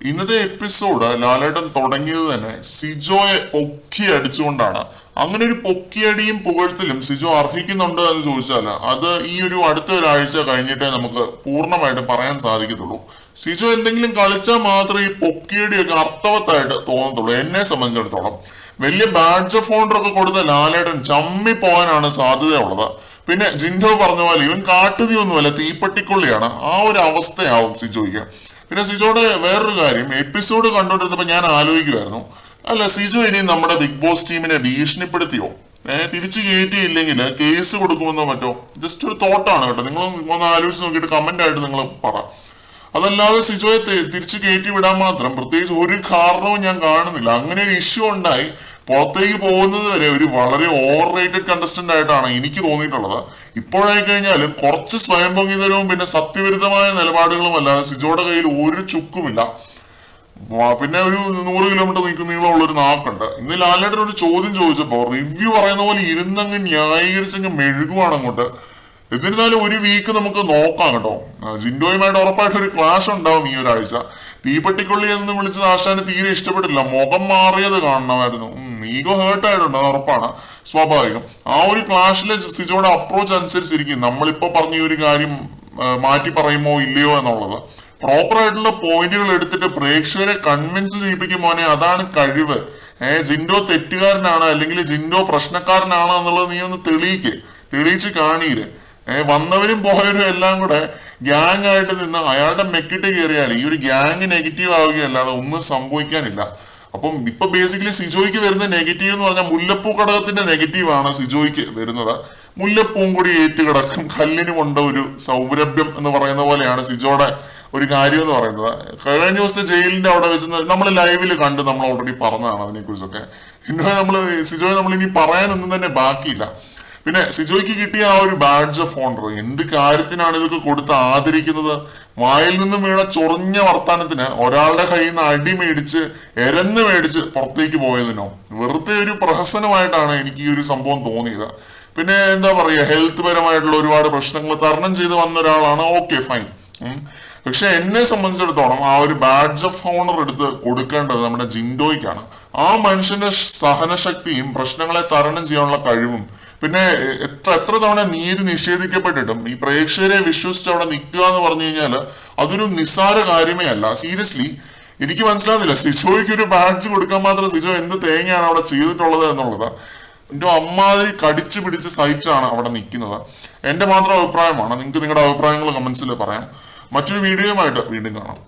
ഇന്നത്തെ എപ്പിസോഡ് ലാലേട്ടൻ തുടങ്ങിയത് തന്നെ സിജോയെ പൊക്കി അടിച്ചുകൊണ്ടാണ്. അങ്ങനെ ഒരു പൊക്കിയടിയും പുകഴ്ത്തലും സിജോ അർഹിക്കുന്നുണ്ടോ എന്ന് ചോദിച്ചാൽ അത് ഈ ഒരു അടുത്ത ഒരാഴ്ച കഴിഞ്ഞിട്ടേ നമുക്ക് പൂർണ്ണമായിട്ട് പറയാൻ സാധിക്കത്തുള്ളൂ. സിജോ എന്തെങ്കിലും കളിച്ചാൽ മാത്രമേ ഈ പൊക്കിയടിയൊക്കെ അർത്ഥവത്തായിട്ട് തോന്നത്തുള്ളൂ. എന്നെ സംബന്ധിച്ചിടത്തോളം വലിയ ബാഡ്ജ് ഓഫ് ഓണർ ഒക്കെ കൊടുത്ത ലാലേട്ടൻ ചമ്മി പോകാനാണ് സാധ്യതയുള്ളത്. പിന്നെ ജിൻഡോ പറഞ്ഞ പോലെ ഇവൻ കാട്ടുതീയൊന്നുമല്ല, തീപ്പട്ടിക്കൊള്ളിയാണ്. ആ ഒരു അവസ്ഥയാവും സിജോയ്ക്ക്. പിന്നെ സിജോയുടെ വേറൊരു കാര്യം, എപ്പിസോഡ് കണ്ടോണ്ടിരുന്നപ്പോ ഞാൻ ആലോചിക്കുമായിരുന്നു, അല്ല സിജോ ഇനി നമ്മുടെ ബിഗ് ബോസ് ടീമിനെ ഭീഷണിപ്പെടുത്തിയോ? തിരിച്ചു കയറ്റിയില്ലെങ്കിൽ കേസ് കൊടുക്കുമെന്നോ മറ്റോ? ജസ്റ്റ് ഒരു തോട്ടാണ് കേട്ടോ. നിങ്ങൾ ഒന്ന് ആലോചിച്ച് നോക്കിയിട്ട് കമന്റ് ആയിട്ട് നിങ്ങൾ പറ. അതല്ലാതെ സിജോയെ തിരിച്ചു കയറ്റി വിടാൻ മാത്രം പ്രത്യേകിച്ച് ഒരു കാരണവും ഞാൻ കാണുന്നില്ല. അങ്ങനെ ഒരു ഇഷ്യൂ ഉണ്ടായി പുറത്തേക്ക് പോകുന്നത് വരെ ഒരു വളരെ ഓവർ റേറ്റഡ് കണ്ടസ്റ്റന്റ് ആയിട്ടാണ് എനിക്ക് തോന്നിയിട്ടുള്ളത്. ഇപ്പോഴായി കഴിഞ്ഞാലും കുറച്ച് സ്വയം പൊങ്ങിതരവും പിന്നെ സത്യവിരുദ്ധമായ നിലപാടുകളും അല്ലാതെ സിജോയുടെ കയ്യിൽ ഒരു ചുക്കുമില്ല. പിന്നെ ഒരു 100 കിലോമീറ്റർ നീളമുള്ള ഒരു നാക്കുണ്ട്. ഇന്ന് ലാലേട്ടൻ ഒരു ചോദ്യം ചോദിച്ചപ്പോ റിവ്യൂ പറയുന്ന പോലെ ഇരുന്നങ്ങ് ന്യായീകരിച്ചങ്ങ് മെഴുകുവാണ് അങ്ങോട്ട്. എന്നിരുന്നാലും ഒരു വീക്ക് നമുക്ക് നോക്കാം കേട്ടോ. ജിൻഡോയുമായിട്ട് ഉറപ്പായിട്ട് ഒരു ക്ലാഷ് ഉണ്ടാവും ഈ ഒരാഴ്ച. തീപ്പട്ടിക്കൊള്ളി എന്ന് വിളിച്ചത് ആശാന് തീരെ ഇഷ്ടപ്പെട്ടില്ല. മുഖം മാറിയത് കാണണമായിരുന്നു. ഈഗോ ഹേർട്ട് ആയിട്ടുണ്ട്, അത് ഉറപ്പാണ്, സ്വാഭാവികം. ആ ഒരു ക്ലാഷിലെ സിജോയുടെ അപ്രോച്ച് അനുസരിച്ചിരിക്കും നമ്മളിപ്പോ പറഞ്ഞ ഈ ഒരു കാര്യം മാറ്റി പറയുമോ ഇല്ലയോ എന്നുള്ളത്. പ്രോപ്പർ ആയിട്ടുള്ള പോയിന്റുകൾ എടുത്തിട്ട് പ്രേക്ഷകരെ കൺവിൻസ് ചെയ്യിപ്പിക്കും മോനെ, അതാണ് കഴിവ്. ജിൻഡോ തെറ്റുകാരനാണ് അല്ലെങ്കിൽ ജിൻഡോ പ്രശ്നക്കാരനാണ് എന്നുള്ളത് നീ ഒന്ന് തെളിയിച്ച് കാണീര്. വന്നവരും പോയവരും എല്ലാം കൂടെ ഗ്യാങ് ആയിട്ട് നിന്ന് അയാളുടെ മെക്കിട്ട് കയറിയാൽ ഈ ഒരു ഗ്യാങ് നെഗറ്റീവ് ആവുകയല്ലാതെ ഒന്നും സംഭവിക്കാനില്ല. അപ്പം ഇപ്പൊ ബേസിക്കലി സിജോയ്ക്ക് വരുന്ന നെഗറ്റീവ് എന്ന് പറഞ്ഞാൽ മുല്ലപ്പൂ ഘടകത്തിന്റെ നെഗറ്റീവ് ആണ് സിജോയ്ക്ക് വരുന്നത്. മുല്ലപ്പൂവും കൂടി ഏറ്റുകിടക്കും കല്ലിന് കൊണ്ട ഒരു സൗരഭ്യം എന്ന് പറയുന്ന പോലെയാണ് സിജോയുടെ ഒരു കാര്യം എന്ന് പറയുന്നത്. കഴിഞ്ഞ ദിവസത്തെ ജയിലിന്റെ അവിടെ വെച്ച് നമ്മൾ ലൈവില് കണ്ട് നമ്മൾ ഓൾറെഡി പറഞ്ഞതാണ് അതിനെ കുറിച്ചൊക്കെ. സിജോയെ നമ്മൾ ഇനി പറയാനൊന്നും തന്നെ ബാക്കിയില്ല. പിന്നെ സിജോയ്ക്ക് കിട്ടിയ ആ ഒരു ബാഡ്ജ് ഓഫ് ഓണർ എന്ത് കാര്യത്തിനാണ് ഇതൊക്കെ കൊടുത്ത് ആദരിക്കുന്നത്? വായിൽ നിന്നും വീണ ചൊറിഞ്ഞ വർത്താനത്തിന് ഒരാളുടെ കയ്യിൽ നിന്ന് അടി മേടിച്ച് എരന്ന് മേടിച്ച് പുറത്തേക്ക് പോയതിനോ വെറുതെ ഒരു പ്രഹസനമായിട്ടാണ് എനിക്ക് ഈ ഒരു സംഭവം തോന്നിയത്. പിന്നെ എന്താ പറയുക, ഹെൽത്ത് പരമായിട്ടുള്ള ഒരുപാട് പ്രശ്നങ്ങൾ തരണം ചെയ്ത് വന്ന ഒരാളാണ്, ഓക്കെ ഫൈൻ. പക്ഷെ എന്നെ സംബന്ധിച്ചിടത്തോളം ആ ഒരു ബാഡ്ജ് ഓഫ് ഓണർ എടുത്ത് കൊടുക്കേണ്ടത് നമ്മുടെ ജിൻഡോയ്ക്കാണ്. ആ മനുഷ്യന്റെ സഹനശക്തിയും പ്രശ്നങ്ങളെ തരണം ചെയ്യാനുള്ള കഴിവും പിന്നെ എത്ര തവണ നീതി നിഷേധിക്കപ്പെട്ടിട്ടും ഈ പ്രേക്ഷകരെ വിശ്വസിച്ച് അവിടെ നിൽക്കുക എന്ന് പറഞ്ഞു കഴിഞ്ഞാൽ അതൊരു നിസ്സാര കാര്യമേ അല്ല. സീരിയസ്ലി എനിക്ക് മനസ്സിലാവുന്നില്ല സിജോയ്ക്ക് ഒരു ബാഡ്ജ് കൊടുക്കാൻ മാത്രം സിജോ എന്ത് തേങ്ങയാണ് അവിടെ ചെയ്തിട്ടുള്ളത് എന്നുള്ളത്. എന്റെ അമ്മാതിരി കടിച്ചു പിടിച്ച് സഹിച്ചാണ് അവിടെ നിൽക്കുന്നത്. എന്റെ മാത്രം അഭിപ്രായമാണ്. നിങ്ങൾക്ക് നിങ്ങളുടെ അഭിപ്രായങ്ങൾ കമന്റ്സിൽ പറയാം. മറ്റൊരു വീഡിയോയുമായിട്ട് വീണ്ടും കാണാം.